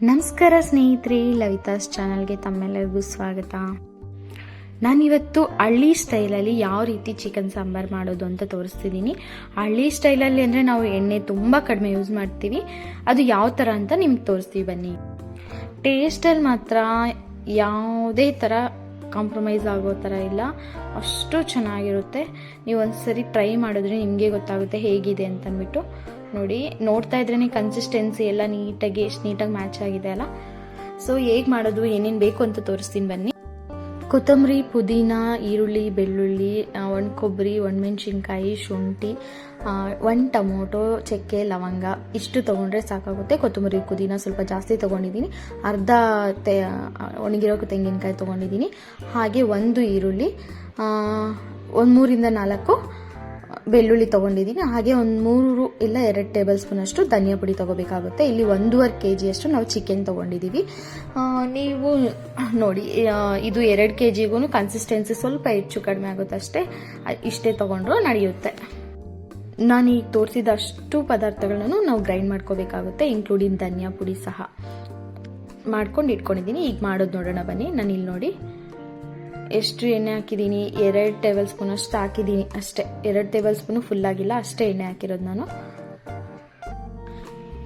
ನಮಸ್ಕಾರ ಸ್ನೇಹಿತರೆ, ಲವಿತಾಸ್ ಚಾನಲ್ಗೆ ತಮ್ಮೆಲ್ಲರಿಗೂ ಸ್ವಾಗತ. ನಾನಿವತ್ತು ಹಳ್ಳಿ ಸ್ಟೈಲಲ್ಲಿ ಯಾವ ರೀತಿ ಚಿಕನ್ ಸಾಂಬಾರು ಮಾಡೋದು ಅಂತ ತೋರಿಸ್ತಿದ್ದೀನಿ. ಹಳ್ಳಿ ಸ್ಟೈಲಲ್ಲಿ ಅಂದರೆ ನಾವು ಎಣ್ಣೆ ತುಂಬ ಕಡಿಮೆ ಯೂಸ್ ಮಾಡ್ತೀವಿ. ಅದು ಯಾವ ಥರ ಅಂತ ನಿಮ್ಗೆ ತೋರಿಸ್ತೀವಿ ಬನ್ನಿ. ಟೇಸ್ಟಲ್ಲಿ ಮಾತ್ರ ಯಾವುದೇ ಥರ ಕಾಂಪ್ರಮೈಸ್ ಆಗೋ ಥರ ಇಲ್ಲ, ಅಷ್ಟು ಚೆನ್ನಾಗಿರುತ್ತೆ. ನೀವು ಒಂದ್ಸರಿ ಟ್ರೈ ಮಾಡಿದ್ರೆ ನಿಮಗೆ ಗೊತ್ತಾಗುತ್ತೆ ಹೇಗಿದೆ ಅಂತಂದ್ಬಿಟ್ಟು. ನೋಡಿ, ನೋಡ್ತಾ ಇದ್ರೇ ಕನ್ಸಿಸ್ಟೆನ್ಸಿ ಎಲ್ಲ ನೀಟಾಗಿ ಎಷ್ಟು ನೀಟಾಗಿ ಮ್ಯಾಚ್ ಆಗಿದೆ ಅಲ್ಲ. ಸೊ ಹೇಗೆ ಮಾಡೋದು, ಏನೇನು ಬೇಕು ಅಂತ ತೋರಿಸ್ತೀನಿ ಬನ್ನಿ. ಕೊತ್ತಂಬರಿ, ಪುದೀನ, ಈರುಳ್ಳಿ, ಬೆಳ್ಳುಳ್ಳಿ, ಒಣ ಕೊಬ್ಬರಿ, ಒಣಮೆಣಸಿನ್ಕಾಯಿ, ಶುಂಠಿ, 1 ಟೊಮೊಟೊ, ಚಕ್ಕೆ, ಲವಂಗ ಇಷ್ಟು ತೊಗೊಂಡ್ರೆ ಸಾಕಾಗುತ್ತೆ. ಕೊತ್ತಂಬರಿ, ಪುದೀನ ಸ್ವಲ್ಪ ಜಾಸ್ತಿ ತೊಗೊಂಡಿದ್ದೀನಿ. ಅರ್ಧ ಒಣಗಿರೋ ತೆಂಗಿನಕಾಯಿ ತೊಗೊಂಡಿದ್ದೀನಿ. ಹಾಗೆ 1 ಈರುಳ್ಳಿ, 3 ಇಂದ 4 ಬೆಳ್ಳುಳ್ಳಿ ತೊಗೊಂಡಿದ್ದೀನಿ. ಹಾಗೆ 3 ಇಲ್ಲ 2 ಟೇಬಲ್ ಸ್ಪೂನ್ ಅಷ್ಟು ಧನಿಯಾ ಪುಡಿ ತೊಗೋಬೇಕಾಗುತ್ತೆ. ಇಲ್ಲಿ 1.5 kg ಅಷ್ಟು ನಾವು ಚಿಕನ್ ತೊಗೊಂಡಿದ್ದೀವಿ. ನೀವು ನೋಡಿ, ಇದು 2 kgಗೂ ಕನ್ಸಿಸ್ಟೆನ್ಸಿ ಸ್ವಲ್ಪ ಹೆಚ್ಚು ಕಡಿಮೆ ಆಗುತ್ತೆ ಅಷ್ಟೇ. ಇಷ್ಟೇ ತೊಗೊಂಡ್ರು ನಡೆಯುತ್ತೆ. ನಾನು ಈಗ ತೋರಿಸಿದ ಅಷ್ಟು ಪದಾರ್ಥಗಳನ್ನು ನಾವು ಗ್ರೈಂಡ್ ಮಾಡ್ಕೋಬೇಕಾಗುತ್ತೆ, ಇನ್ಕ್ಲೂಡಿಂಗ್ ಧನಿಯಾ ಪುಡಿ ಸಹ ಮಾಡ್ಕೊಂಡು ಇಟ್ಕೊಂಡಿದ್ದೀನಿ. ಈಗ ಮಾಡೋದು ನೋಡೋಣ ಬನ್ನಿ. ನಾನು ಇಲ್ಲಿ ನೋಡಿ ಎಷ್ಟು ಎಣ್ಣೆ ಹಾಕಿದ್ದೀನಿ, 2 ಟೇಬಲ್ ಸ್ಪೂನ್ ಅಷ್ಟು ಹಾಕಿದ್ದೀನಿ ಅಷ್ಟೇ. 2 ಟೇಬಲ್ ಸ್ಪೂನು ಫುಲ್ ಆಗಿಲ್ಲ, ಅಷ್ಟೇ ಎಣ್ಣೆ ಹಾಕಿರೋದು ನಾನು.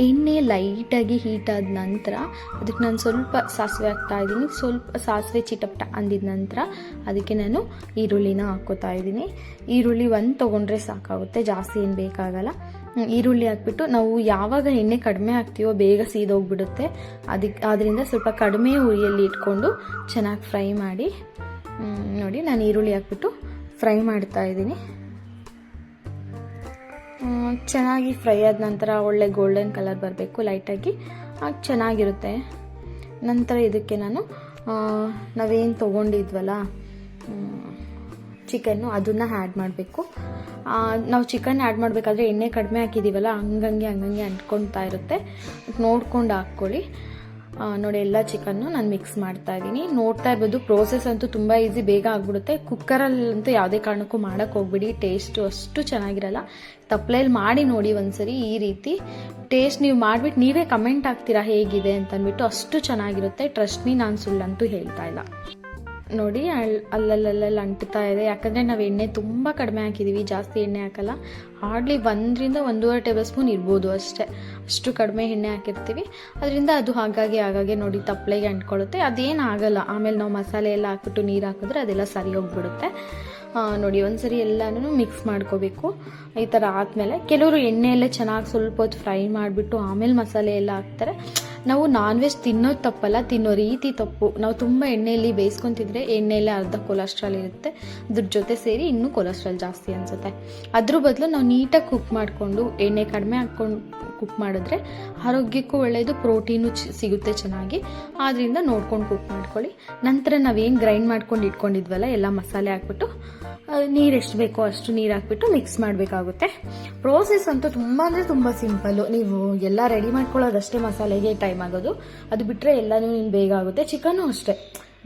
ಎಣ್ಣೆ ಲೈಟಾಗಿ ಹೀಟ್ ಆದ ನಂತರ ಅದಕ್ಕೆ ನಾನು ಸ್ವಲ್ಪ ಸಾಸಿವೆ ಹಾಕ್ತಾ ಇದ್ದೀನಿ. ಸ್ವಲ್ಪ ಸಾಸಿವೆ ಚಿಟಪಟ ಅಂದಿದ ನಂತರ ಅದಕ್ಕೆ ನಾನು ಈರುಳ್ಳಿನ ಹಾಕ್ಕೋತಾ ಇದ್ದೀನಿ. ಈರುಳ್ಳಿ 1 ತೊಗೊಂಡ್ರೆ ಸಾಕಾಗುತ್ತೆ, ಜಾಸ್ತಿ ಏನು ಬೇಕಾಗಲ್ಲ. ಈರುಳ್ಳಿ ಹಾಕ್ಬಿಟ್ಟು ನಾವು ಯಾವಾಗ ಎಣ್ಣೆ ಕಡಿಮೆ ಹಾಕ್ತೀವೋ ಬೇಗ ಸೀದೋಗ್ಬಿಡುತ್ತೆ. ಅದರಿಂದ ಸ್ವಲ್ಪ ಕಡಿಮೆ ಉರಿಯಲ್ಲಿ ಇಟ್ಕೊಂಡು ಚೆನ್ನಾಗಿ ಫ್ರೈ ಮಾಡಿ. ನೋಡಿ, ನಾನು ಈರುಳ್ಳಿ ಹಾಕ್ಬಿಟ್ಟು ಫ್ರೈ ಮಾಡ್ತಾ ಇದ್ದೀನಿ. ಚೆನ್ನಾಗಿ ಫ್ರೈ ಆದ ನಂತರ ಒಳ್ಳೆ ಗೋಲ್ಡನ್ ಕಲರ್ ಬರಬೇಕು ಲೈಟಾಗಿ, ಆಗ ಚೆನ್ನಾಗಿರುತ್ತೆ. ನಂತರ ಇದಕ್ಕೆ ನಾನು ನಾವೇನು ತೊಗೊಂಡಿದ್ವಲ್ಲ ಚಿಕನ್ನು, ಅದನ್ನು ಆ್ಯಡ್ ಮಾಡಬೇಕು. ನಾವು ಚಿಕನ್ ಆ್ಯಡ್ ಮಾಡಬೇಕಾದ್ರೆ ಎಣ್ಣೆ ಕಡಿಮೆ ಹಾಕಿದ್ದೀವಲ್ಲ, ಹಂಗಂಗೆ ಅಂಟ್ಕೊಳ್ತಾ ಇರುತ್ತೆ, ನೋಡ್ಕೊಂಡು ಹಾಕ್ಕೊಳ್ಳಿ. ನೋಡಿ, ಎಲ್ಲ ಚಿಕನ್ನು ನಾನು ಮಿಕ್ಸ್ ಮಾಡ್ತಾ ಇದ್ದೀನಿ. ನೋಡ್ತಾ ಇರ್ಬೋದು, ಪ್ರೋಸೆಸ್ ಅಂತೂ ತುಂಬ ಈಸಿ, ಬೇಗ ಆಗ್ಬಿಡುತ್ತೆ. ಕುಕ್ಕರಲ್ಲಂತೂ ಯಾವುದೇ ಕಾರಣಕ್ಕೂ ಮಾಡೋಕ್ಕೆ ಹೋಗ್ಬಿಡಿ, ಟೇಸ್ಟು ಅಷ್ಟು ಚೆನ್ನಾಗಿರಲ್ಲ. ತಪ್ಪಲೆಯಲ್ಲಿ ಮಾಡಿ ನೋಡಿ ಒಂದ್ಸರಿ, ಈ ರೀತಿ ಟೇಸ್ಟ್ ನೀವು ಮಾಡಿಬಿಟ್ಟು ನೀವೇ ಕಮೆಂಟ್ ಹಾಕ್ತೀರಾ ಹೇಗಿದೆ ಅಂತಂದ್ಬಿಟ್ಟು. ಅಷ್ಟು ಚೆನ್ನಾಗಿರುತ್ತೆ, ಟ್ರಸ್ಟ್ ಮೀ, ನಾನು ಸುಳ್ಳಂತೂ ಹೇಳ್ತಾ ಇಲ್ಲ. ನೋಡಿ, ಅಲ್ಲಲ್ಲಿ ಅಂಟ್ತಾ ಇದೆ, ಯಾಕಂದರೆ ನಾವು ಎಣ್ಣೆ ತುಂಬ ಕಡಿಮೆ ಹಾಕಿದ್ದೀವಿ, ಜಾಸ್ತಿ ಎಣ್ಣೆ ಹಾಕಲ್ಲ. ಹಾರ್ಡ್ಲಿ 1 ರಿಂದ 1.5 ಟೇಬಲ್ ಸ್ಪೂನ್ ಇರ್ಬೋದು ಅಷ್ಟೇ, ಅಷ್ಟು ಕಡಿಮೆ ಎಣ್ಣೆ ಹಾಕಿರ್ತೀವಿ. ಅದರಿಂದ ಅದು ಹಾಗಾಗಿ ನೋಡಿ ತಪ್ಪಲೆಗೆ ಅಂಟ್ಕೊಳ್ಳುತ್ತೆ. ಅದೇನು ಆಗಲ್ಲ. ಆಮೇಲೆ ನಾವು ಮಸಾಲೆ ಎಲ್ಲ ಹಾಕ್ಬಿಟ್ಟು ನೀರು ಹಾಕಿದ್ರೆ ಅದೆಲ್ಲ ಸರಿ ಹೋಗ್ಬಿಡುತ್ತೆ. ನೋಡಿ, ಒಂದ್ಸರಿ ಎಲ್ಲನೂ ಮಿಕ್ಸ್ ಮಾಡ್ಕೋಬೇಕು. ಈ ಥರ ಆದಮೇಲೆ ಕೆಲವರು ಎಣ್ಣೆಯಲ್ಲೇ ಚೆನ್ನಾಗಿ ಸ್ವಲ್ಪ ಹೊತ್ತು ಫ್ರೈ ಮಾಡಿಬಿಟ್ಟು ಆಮೇಲೆ ಮಸಾಲೆ ಎಲ್ಲ ಹಾಕ್ತಾರೆ. ನಾವು ನಾನ್ ವೆಜ್ ತಿನ್ನೋದು ತಪ್ಪಲ್ಲ, ತಿನ್ನೋ ರೀತಿ ತಪ್ಪು. ನಾವು ತುಂಬ ಎಣ್ಣೆಯಲ್ಲಿ ಬೇಯಿಸ್ಕೊತಿದ್ರೆ ಎಣ್ಣೆಯಲ್ಲೇ ಅರ್ಧ ಕೊಲೆಸ್ಟ್ರಾಲ್ ಇರುತ್ತೆ, ಅದ್ರ ಜೊತೆ ಸೇರಿ ಇನ್ನೂ ಕೊಲೆಸ್ಟ್ರಾಲ್ ಜಾಸ್ತಿ ಅನಿಸುತ್ತೆ. ಅದ್ರ ಬದಲು ನಾವು ನೀಟಾಗಿ ಕುಕ್ ಮಾಡಿಕೊಂಡು ಎಣ್ಣೆ ಕಡಿಮೆ ಹಾಕ್ಕೊಂಡು ಕುಕ್ ಮಾಡಿದ್ರೆ ಆರೋಗ್ಯಕ್ಕೂ ಒಳ್ಳೆಯದು, ಪ್ರೋಟೀನು ಸಿಗುತ್ತೆ ಚೆನ್ನಾಗಿ. ಆದ್ದರಿಂದ ನೋಡ್ಕೊಂಡು ಕುಕ್ ಮಾಡ್ಕೊಳ್ಳಿ. ನಂತರ ನಾವೇನು ಗ್ರೈಂಡ್ ಮಾಡ್ಕೊಂಡು ಇಟ್ಕೊಂಡಿದ್ವಲ್ಲ ಎಲ್ಲ ಮಸಾಲೆ ಹಾಕ್ಬಿಟ್ಟು ನೀರು ಎಷ್ಟು ಬೇಕೋ ಅಷ್ಟು ನೀರು ಹಾಕ್ಬಿಟ್ಟು ಮಿಕ್ಸ್ ಮಾಡಬೇಕಾಗುತ್ತೆ. ಪ್ರೋಸೆಸ್ ಅಂತೂ ತುಂಬ ಅಂದರೆ ತುಂಬ ಸಿಂಪಲ್ಲು. ನೀವು ಎಲ್ಲ ರೆಡಿ ಮಾಡ್ಕೊಳ್ಳೋದಷ್ಟೇ ಮಸಾಲೆಗೆ ಟೈಮ್ ಆಗೋದು, ಅದು ಬಿಟ್ಟರೆ ಎಲ್ಲನೂ ಬೇಗ ಆಗುತ್ತೆ. ಚಿಕನ್ನು ಅಷ್ಟೇ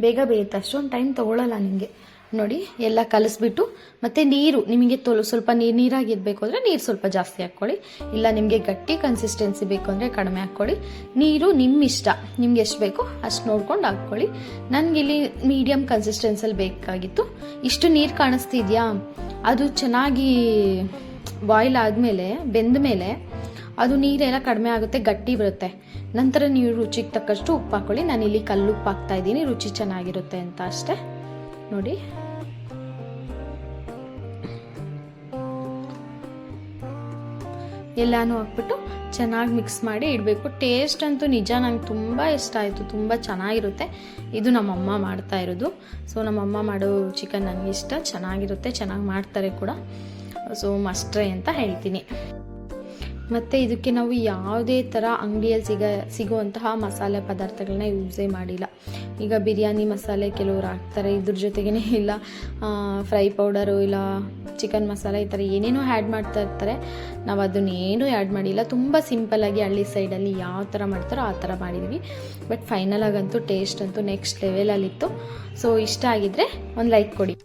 ಬೇಗ ಬೇಯುತ್ತೆ, ಅಷ್ಟೊಂದು ಟೈಮ್ ತೊಗೊಳ್ಳಲ್ಲ ನಿಮಗೆ. ನೋಡಿ, ಎಲ್ಲ ಕಲಿಸ್ಬಿಟ್ಟು ಮತ್ತು ನೀರು ನಿಮಗೆ ಸ್ವಲ್ಪ ನೀರಾಗಿರಬೇಕು ಅಂದರೆ ನೀರು ಸ್ವಲ್ಪ ಜಾಸ್ತಿ ಹಾಕ್ಕೊಳ್ಳಿ, ಇಲ್ಲ ನಿಮಗೆ ಗಟ್ಟಿ ಕನ್ಸಿಸ್ಟೆನ್ಸಿ ಬೇಕು ಅಂದರೆ ಕಡಿಮೆ ಹಾಕ್ಕೊಳ್ಳಿ. ನೀರು ನಿಮ್ಮ ಇಷ್ಟ, ನಿಮ್ಗೆ ಎಷ್ಟು ಬೇಕೋ ಅಷ್ಟು ನೋಡ್ಕೊಂಡು ಹಾಕ್ಕೊಳ್ಳಿ. ನನಗಿಲ್ಲಿ ಮೀಡಿಯಮ್ ಕನ್ಸಿಸ್ಟೆನ್ಸಲ್ಲಿ ಬೇಕಾಗಿತ್ತು. ಇಷ್ಟು ನೀರು ಕಾಣಿಸ್ತಿದ್ಯಾ, ಅದು ಚೆನ್ನಾಗಿ ಬಾಯ್ಲ್ ಆದಮೇಲೆ ಬೆಂದ ಮೇಲೆ ಅದು ನೀರೆಲ್ಲ ಕಡಿಮೆ ಆಗುತ್ತೆ, ಗಟ್ಟಿ ಬರುತ್ತೆ. ನಂತರ ನೀವು ರುಚಿಗೆ ತಕ್ಕಷ್ಟು ಉಪ್ಪು ಹಾಕ್ಕೊಳ್ಳಿ. ನಾನಿಲ್ಲಿ ಕಲ್ಲುಪ್ಪು ಹಾಕ್ತಾ ಇದ್ದೀನಿ, ರುಚಿ ಚೆನ್ನಾಗಿರುತ್ತೆ ಅಂತ ಅಷ್ಟೇ. ನೋಡಿ, ಎಲ್ಲಾನು ಹಾಕ್ಬಿಟ್ಟು ಚೆನ್ನಾಗಿ ಮಿಕ್ಸ್ ಮಾಡಿ ಇಡಬೇಕು. ಟೇಸ್ಟ್ ಅಂತೂ ನಿಜ ನಂಗೆ ತುಂಬ ಇಷ್ಟ ಆಯಿತು, ತುಂಬ ಚೆನ್ನಾಗಿರುತ್ತೆ. ಇದು ನಮ್ಮಮ್ಮ ಮಾಡ್ತಾ ಇರೋದು. ಸೊ ನಮ್ಮಮ್ಮ ಮಾಡೋ ಚಿಕನ್ ನನಗೆ ಇಷ್ಟ, ಚೆನ್ನಾಗಿರುತ್ತೆ, ಚೆನ್ನಾಗಿ ಮಾಡ್ತಾರೆ ಕೂಡ. ಸೊ ಮಸ್ಟ್ ಟ್ರೈ ಅಂತ ಹೇಳ್ತೀನಿ. ಮತ್ತು ಇದಕ್ಕೆ ನಾವು ಯಾವುದೇ ಥರ ಅಂಗಡಿಯಲ್ಲಿ ಸಿಗುವಂತಹ ಮಸಾಲೆ ಪದಾರ್ಥಗಳನ್ನ ಯೂಸೇ ಮಾಡಿಲ್ಲ. ಈಗ ಬಿರಿಯಾನಿ ಮಸಾಲೆ ಕೆಲವರು ಹಾಕ್ತಾರೆ, ಇದ್ರ ಜೊತೆಗೇ ಇಲ್ಲ ಫ್ರೈ ಪೌಡರು, ಇಲ್ಲ ಚಿಕನ್ ಮಸಾಲೆ, ಈ ಥರ ಏನೇನೋ ಆ್ಯಡ್ ಮಾಡ್ತಾ ಇರ್ತಾರೆ. ನಾವು ಅದನ್ನೇನೂ ಆ್ಯಡ್ ಮಾಡಿಲ್ಲ. ತುಂಬ ಸಿಂಪಲ್ಲಾಗಿ ಹಳ್ಳಿ ಸೈಡಲ್ಲಿ ಯಾವ ಥರ ಮಾಡ್ತಾರೋ ಆ ಥರ ಮಾಡಿದ್ವಿ. ಬಟ್ ಫೈನಲ್ ಆಗಂತೂ ಟೇಸ್ಟ್ ಅಂತೂ ನೆಕ್ಸ್ಟ್ ಲೆವೆಲಲ್ಲಿತ್ತು. ಸೊ ಇಷ್ಟ ಆಗಿದ್ರೆ ಒಂದು ಲೈಕ್ ಕೊಡಿ.